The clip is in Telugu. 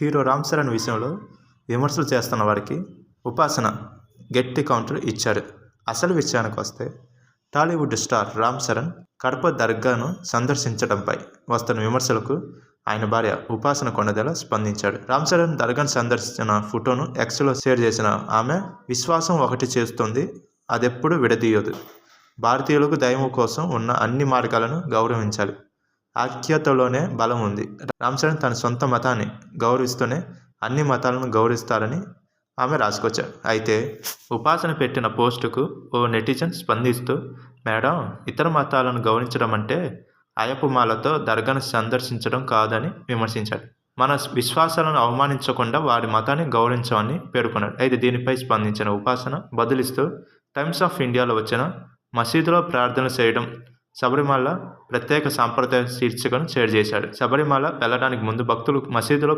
హీరో రామ్ చరణ్ విషయంలో విమర్శలు చేస్తున్న వారికి ఉపాసన గట్టి కౌంటర్ ఇచ్చారు. అసలు విషయానికి వస్తే టాలీవుడ్ స్టార్ రామ్ చరణ్ కడప దర్గాను సందర్శించడంపై వస్తున్న విమర్శలకు ఆయన భార్య ఉపాసన కొణిదెల స్పందించాడు. రామ్ చరణ్ దర్గాను సందర్శించిన ఫోటోను ఎక్స్లో షేర్ చేసిన ఆమె, విశ్వాసం ఒకటి చేస్తుంది, అదెప్పుడు విడదీయదు. భారతీయులకు దైవం కోసం ఉన్న అన్ని మార్గాలను గౌరవించాలి. ఐక్యతలోనే బలం ఉంది. రామ్ చరణ్ తన సొంత మతాన్ని గౌరవిస్తూనే అన్ని మతాలను గౌరవిస్తారని ఆమె రాసుకొచ్చారు. అయితే ఉపాసన పెట్టిన పోస్టుకు ఓ నెటిజన్ స్పందిస్తూ, మేడం, ఇతర మతాలను గౌరవించడం అంటే అయ్యప్పమాలతో దర్గాను సందర్శించడం కాదని విమర్శించాడు. మన విశ్వాసాలను అవమానించకుండా వారి మతాన్ని గౌరవించమని పేర్కొన్నాడు. అయితే దీనిపై స్పందించిన ఉపాసన బదులిస్తూ, టైమ్స్ ఆఫ్ ఇండియాలో వచ్చిన మసీదులో ప్రార్థనలు చేయడం శబరిమల ప్రత్యేక సాంప్రదాయ శీర్షికను షేర్ చేశాడు. శబరిమల వెళ్లడానికి ముందు భక్తులు మసీదులో